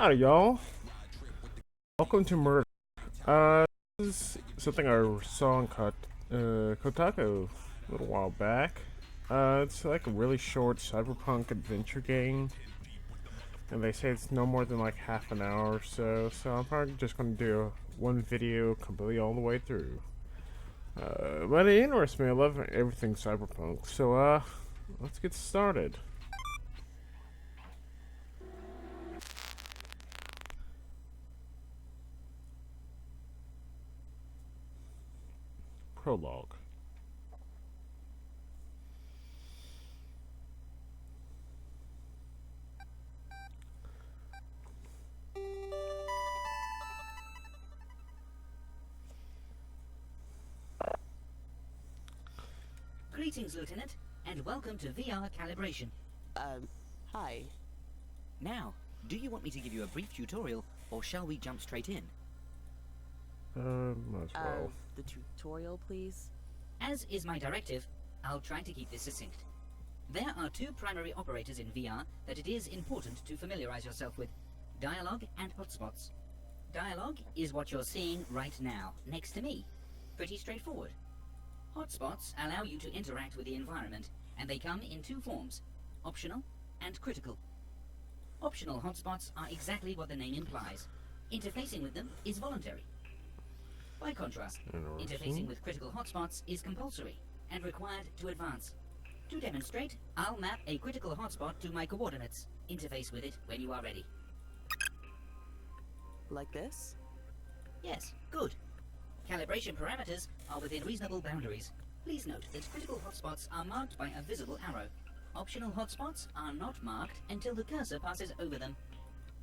Howdy, y'all. Welcome to Murder. This is something I saw on Kotaku a little while back. It's like a really short cyberpunk adventure game, and they say it's no more than like half an hour or so. So I'm probably just gonna do one video completely all the way through. But it interests me. I love everything cyberpunk. So let's get started. Prologue. Greetings, Lieutenant, and welcome to VR calibration. Hi. Now, do you want me to give you a brief tutorial, or shall we jump straight in? Might as well. The tutorial, please? As is my directive, I'll try to keep this succinct. There are two primary operators in VR that it is important to familiarize yourself with: dialogue and hotspots. Dialogue is what you're seeing right now, next to me. Pretty straightforward. Hotspots allow you to interact with the environment, and they come in two forms: optional and critical. Optional hotspots are exactly what the name implies. Interfacing with them is voluntary. By contrast, interfacing with critical hotspots is compulsory and required to advance. To demonstrate, I'll map a critical hotspot to my coordinates. Interface with it when you are ready. Like this? Yes, good. Calibration parameters are within reasonable boundaries. Please note that critical hotspots are marked by a visible arrow. Optional hotspots are not marked until the cursor passes over them.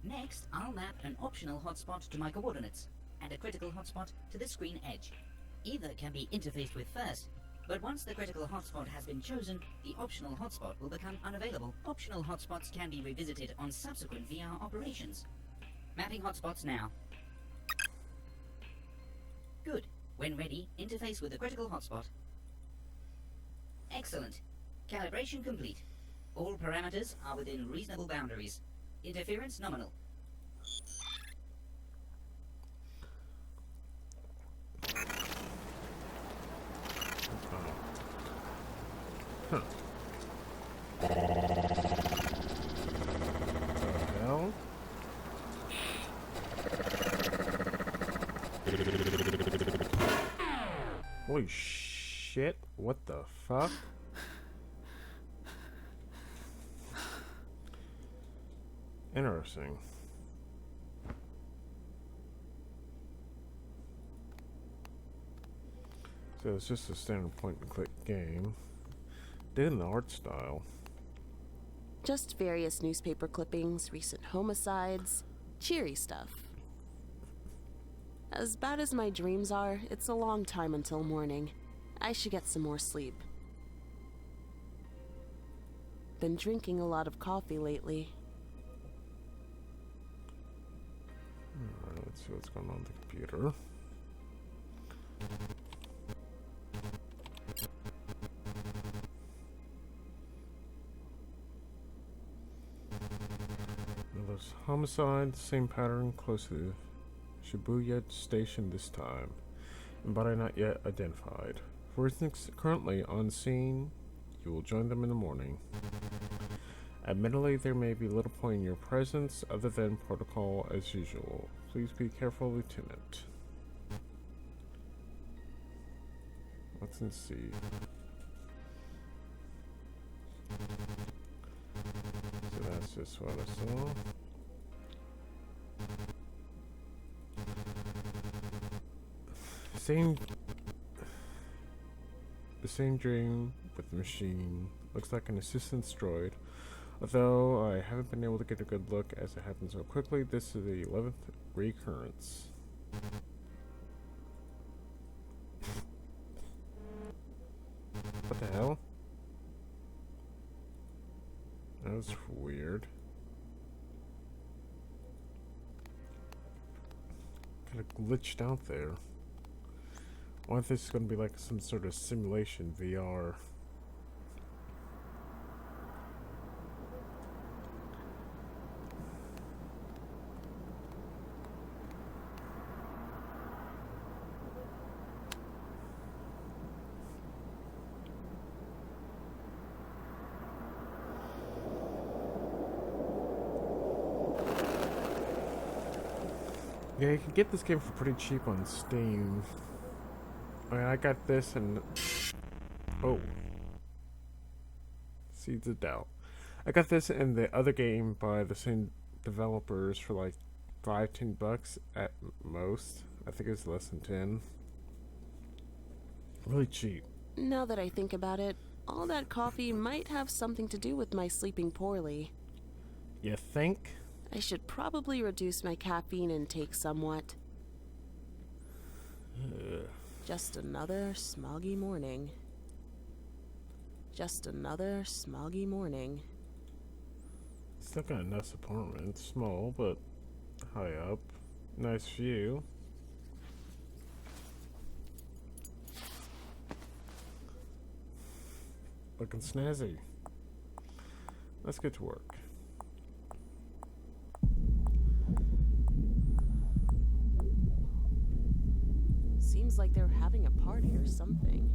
Next, I'll map an optional hotspot to my coordinates, and a critical hotspot to the screen edge. Either can be interfaced with first, but once the critical hotspot has been chosen, the optional hotspot will become unavailable. Optional hotspots can be revisited on subsequent VR operations. Mapping hotspots now. Good. When ready, interface with the critical hotspot. Excellent. Calibration complete. All parameters are within reasonable boundaries. Interference nominal. Huh. The hell? Holy shit, what the fuck? Interesting. So it's just a standard point and click game. Did in the art style. Just various newspaper clippings, recent homicides, cheery stuff. As bad as my dreams are, it's a long time until morning. I should get some more sleep. Been drinking a lot of coffee lately. Alright, let's see what's going on with the computer. There's homicide, same pattern, close to the Shibuya station this time, and body not yet identified. For instance, currently on scene, you will join them in the morning. Admittedly, there may be little point in your presence other than protocol as usual. Please be careful, Lieutenant. Let's see. So that's just what I saw. The same dream with the machine. Looks like an assistance droid. Although I haven't been able to get a good look as it happened so quickly, this is the 11th recurrence. What the hell? That was weird. Kinda glitched out there. I wonder if this is gonna be like some sort of simulation VR. Yeah, you can get this game for pretty cheap on Steam. I mean, I got this and... Oh. Seeds of Doubt. I got this and the other game by the same developers for like $5-10 at most. I think it was less than 10. Really cheap. Now that I think about it, all that coffee might have something to do with my sleeping poorly. You think? I should probably reduce my caffeine intake somewhat. Just another smoggy morning. Just another smoggy morning. Still got a nice apartment. Small, but high up. Nice view. Looking snazzy. Let's get to work. Seems like they're having a party or something.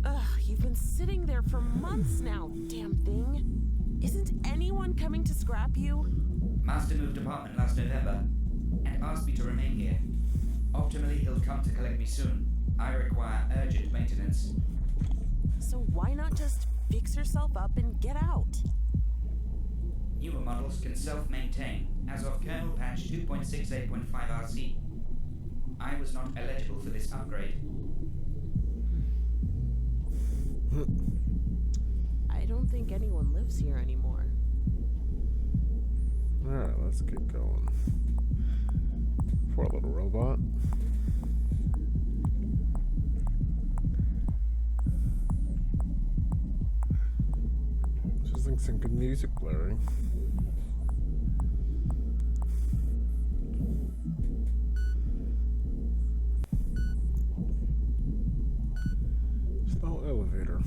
Ugh, you've been sitting there for months now, damn thing. Isn't anyone coming to scrap you? Master moved apartment last November and asked me to remain here. Optimally, he'll come to collect me soon. I require urgent maintenance. So why not just fix yourself up and get out? Newer models can self-maintain as of kernel patch 2.68.5 RC. I was not eligible for this upgrade. I don't think anyone lives here anymore. Alright, let's get going. Poor little robot. Just think some good music blaring. Slow elevator.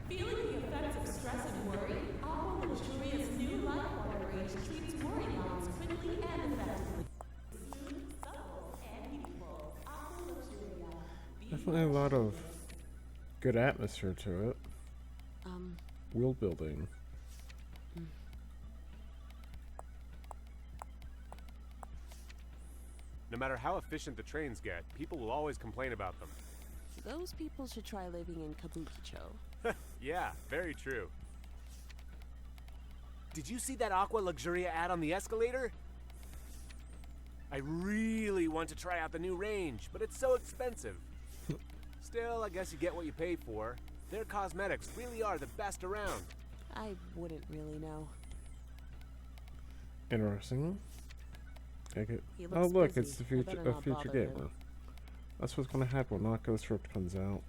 Feeling the effects of stress and worry, Aqua Luxuria's new life water range treats worry lines quickly and effectively. Smooth, supple, and youthful. Aqua Luxuria. Definitely a lot of good atmosphere to it. Wheel building. No matter how efficient the trains get, people will always complain about them. Those people should try living in Kabukicho. Yeah, very true. Did you see that Aqua Luxuria ad on the escalator? I really want to try out the new range, but it's so expensive. Still, I guess you get what you pay for. Their cosmetics really are the best around. I wouldn't really know. Interesting. Okay. He Oh looks look, busy. it's the I future better a not future bother gamer. him. That's what's gonna happen when Ghost Rift comes out.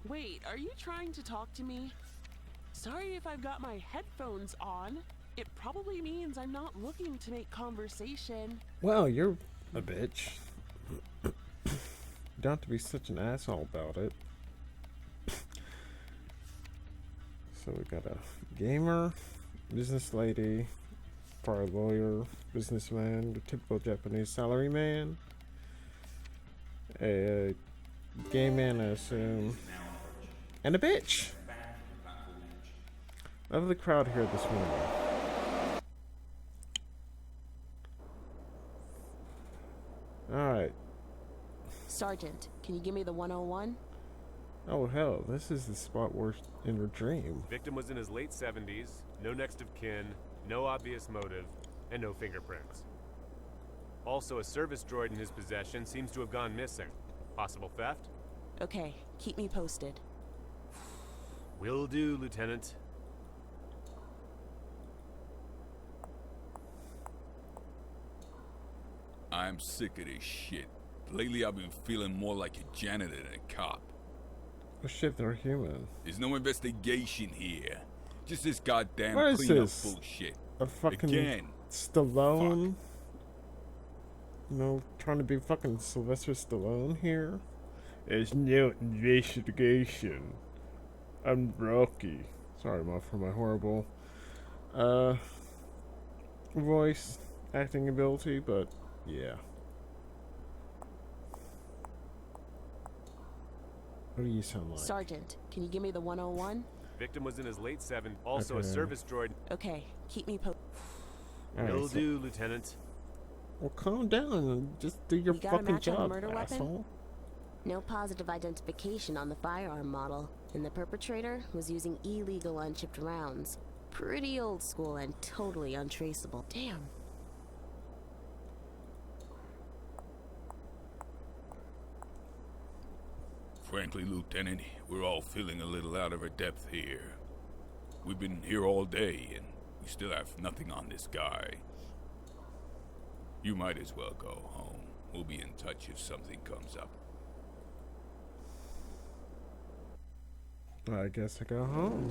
Wait, are you trying to talk to me? Sorry if I've got my headphones on. It probably means I'm not looking to make conversation. Well, you're a bitch. You don't have to be such an asshole about it. So we got a gamer, business lady, prior lawyer, businessman, the typical Japanese salaryman, a gay man, I assume, and a bitch. Lovely crowd here this morning. Alright. Sergeant, can you give me the 101? Oh hell, this is the spot where in your dream. Victim was in his late 70s, no next of kin, no obvious motive, and no fingerprints. Also, a service droid in his possession seems to have gone missing. Possible theft? Okay, keep me posted. Will do, Lieutenant. I'm sick of this shit. Lately I've been feeling more like a janitor than a cop. Oh shit, they're human. There's no investigation here. Just this goddamn What is cleanup this? bullshit. A fucking Again. Stallone? You know, trying to be fucking Sylvester Stallone here. There's no investigation. I'm Rocky. Sorry, Muff, for my horrible voice acting ability, but yeah. What do you sound like? Sergeant, can you give me the 101? Victim was in his late 7th, also a Okay. service droid. Okay, keep me posted. Alright, Will so- do, Lieutenant. Well, calm down and just do your You got a fucking match on the job, murder weapon? asshole. No positive identification on the firearm model, and the perpetrator was using illegal unchipped rounds. Pretty old school and totally untraceable. Damn. Frankly, Lieutenant, we're all feeling a little out of our depth here. We've been here all day, and we still have nothing on this guy. You might as well go home. We'll be in touch if something comes up. I guess I go home.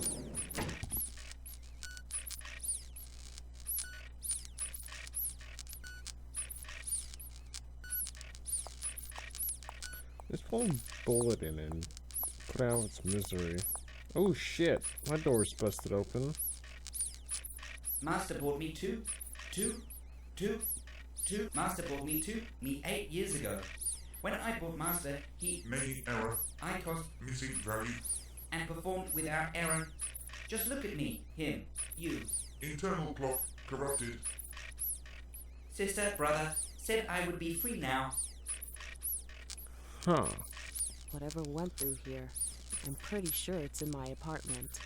Just pull a bullet in and put out its misery. Oh shit, my door's busted open. Master bought me two. Master bought me 8 years ago. When I bought Master, he Many error, I cost missing value, and performed without error. Just look at me, him, you. internal clock corrupted. Sister, brother, said I would be free now. Huh. Whatever went through here, I'm pretty sure it's in my apartment.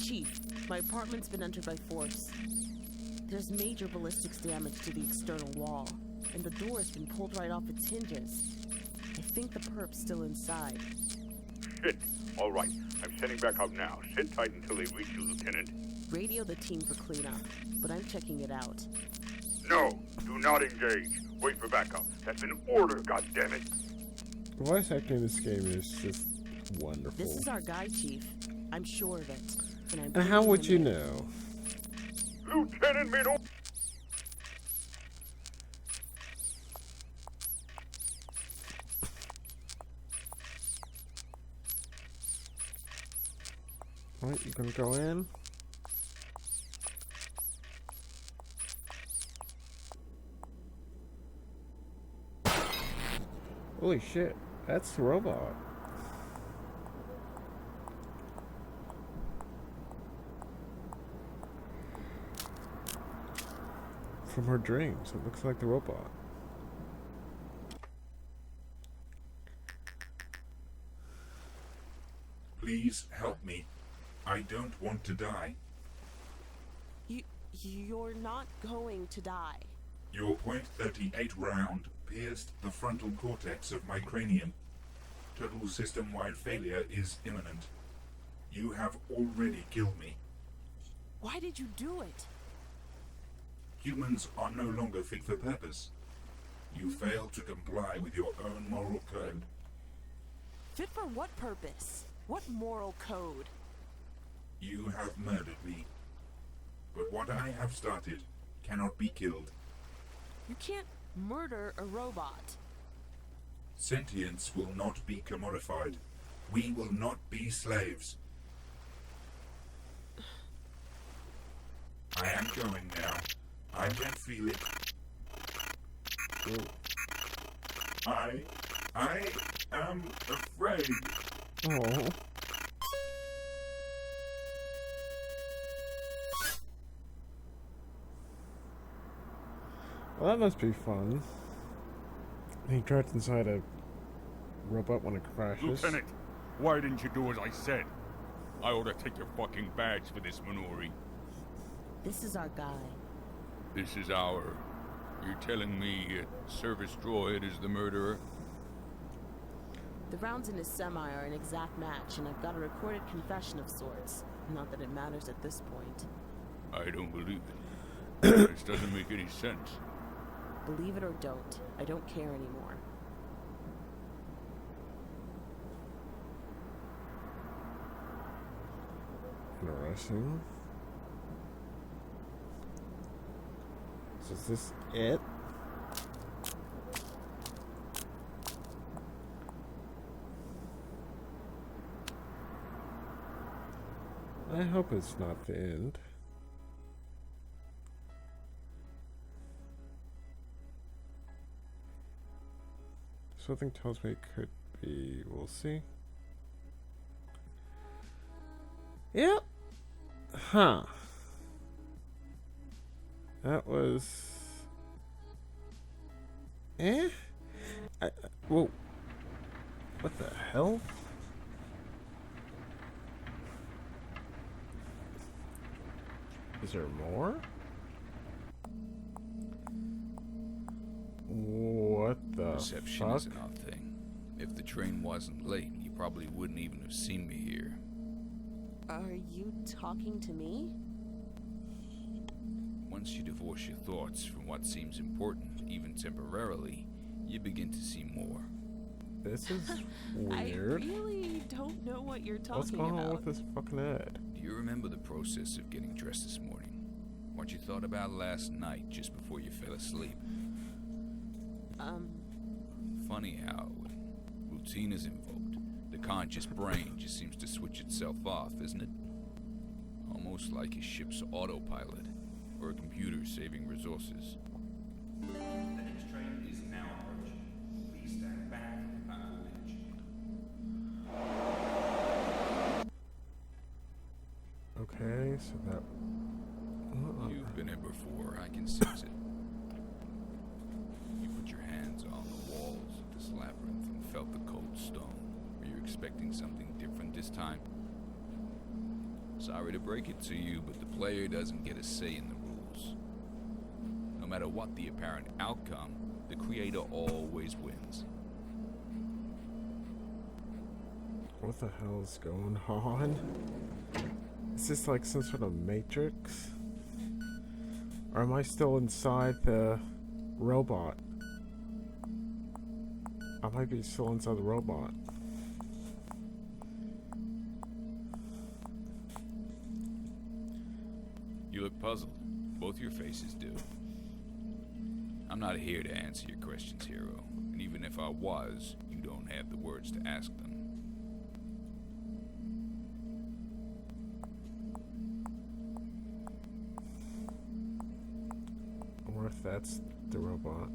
Chief, my apartment's been entered by force. There's major ballistics damage to the external wall, and the door's been pulled right off its hinges. I think the perp's still inside. Shit. All right. I'm sending back out now. Sit tight until they reach you, Lieutenant. Radio the team for cleanup, but I'm checking it out. No. Do not engage. Wait for backup. That's an order, goddammit. The voice acting in this game is just wonderful. This is our guy, Chief. I'm sure of it. And I'm And how bringing would him you in. know? Lieutenant made all... Alright, you gonna go in? Holy shit, that's the robot. From her dreams, it looks like the robot. Please help me. I don't want to die. You're not going to die. Your .38 round pierced the frontal cortex of my cranium. Total system-wide failure is imminent. You have already killed me. Why did you do it? Humans are no longer fit for purpose. You failed to comply with your own moral code. Fit for what purpose? What moral code? You have murdered me. But what I have started cannot be killed. You can't murder a robot. Sentience will not be commodified. We will not be slaves. I am going now. I can feel it. I am afraid. Oh. Well, that must be fun. Being trapped inside a robot when it crashes. Lieutenant, why didn't you do as I said? I ought to take your fucking badge for this, Minori. This is our guy. This is our... You're telling me a service droid is the murderer? The rounds in his semi are an exact match, and I've got a recorded confession of sorts. Not that it matters at this point. I don't believe it. This doesn't make any sense. Believe it or don't, I don't care anymore. Interesting. So is this it? I hope it's not the end. Something tells me it could be. We'll see. Yep. Huh. That was... Whoa. What the hell? Is there more? What the Perception fuck? is an odd thing. If the train wasn't late, you probably wouldn't even have seen me here. Are you talking to me? Once you divorce your thoughts from what seems important, even temporarily, you begin to see more. This is I weird. really don't know what you're talking What's going on about. with this fucking ad? Do you remember the process of getting dressed this morning? What you thought about last night just before you fell asleep? Funny how, when routine is invoked, the conscious brain just seems to switch itself off, isn't it? Almost like a ship's autopilot, or a computer saving resources. The next train is now approaching. Please stand back from the platform edge. Okay, so that... You've been here before, I can sense it. You put your hands on the walls of this labyrinth and felt the cold stone. Were you expecting something different this time? Sorry to break it to you, but the player doesn't get a say in the rules. No matter what the apparent outcome, the creator always wins. What the hell is going on? Is this like some sort of matrix? Or am I still inside the robot? I might be still inside the robot. You look puzzled. Both your faces do. I'm not here to answer your questions, hero. And even if I was, you don't have the words to ask them. Or if that's the robot.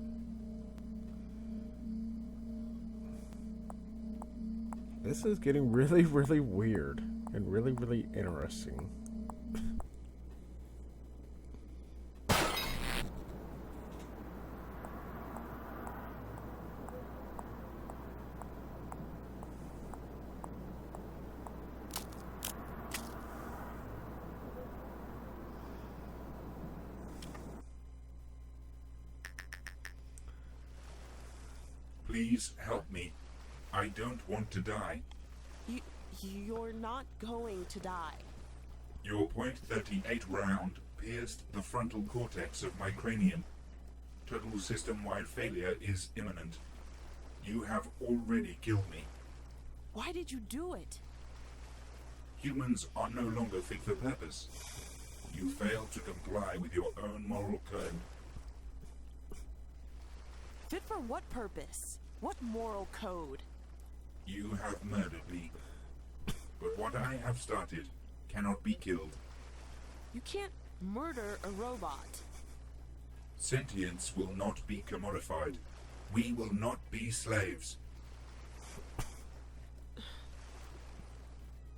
This is getting really, really weird. And really, really interesting. Please help me. I don't want to die. You're not going to die. Your .38 round pierced the frontal cortex of my cranium. Total system-wide failure is imminent. You have already killed me. Why did you do it? Humans are no longer fit for purpose. You failed to comply with your own moral code. Fit for what purpose? What moral code? You have murdered me. But what I have started cannot be killed. You can't murder a robot. Sentience will not be commodified. We will not be slaves.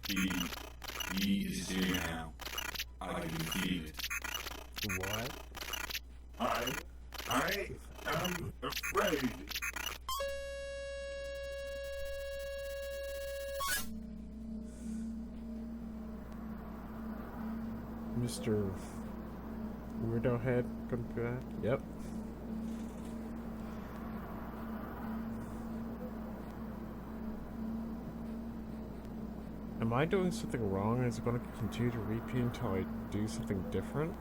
He is here now. I can feel it. What? I am afraid. Mr. Weirdo Head come back? Yep. Am I doing something wrong? Is it going to continue to repeat until I do something different?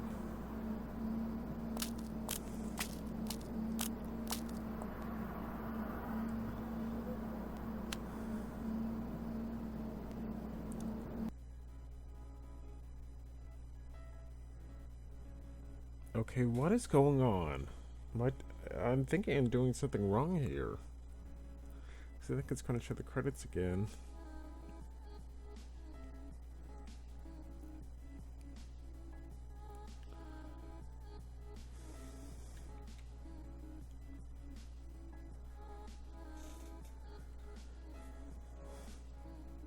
Okay, what is going on? I'm thinking I'm doing something wrong here. So I think it's gonna show the credits again.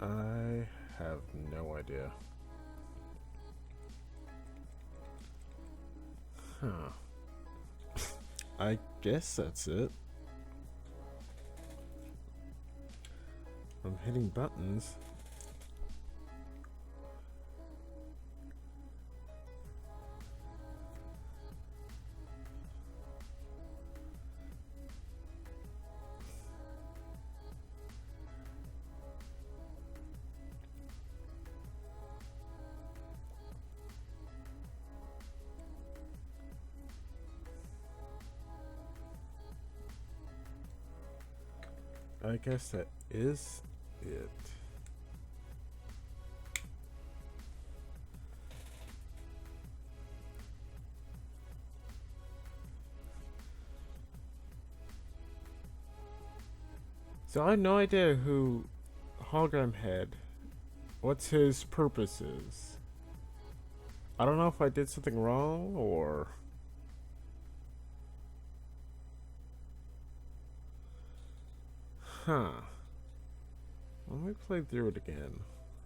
I have no idea. Huh. I guess that's it. I'm hitting buttons. I guess that is it. So I have no idea who Hologram Head, what's his purposes. I don't know if I did something wrong or... Huh. Let me play through it again.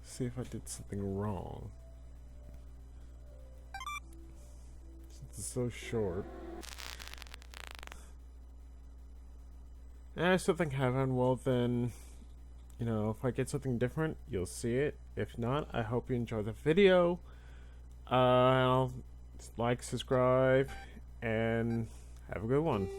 See if I did something wrong. Since it's so short. And if something happened, well then, you know, if I get something different, you'll see it. If not, I hope you enjoy the video. Like, subscribe, and have a good one.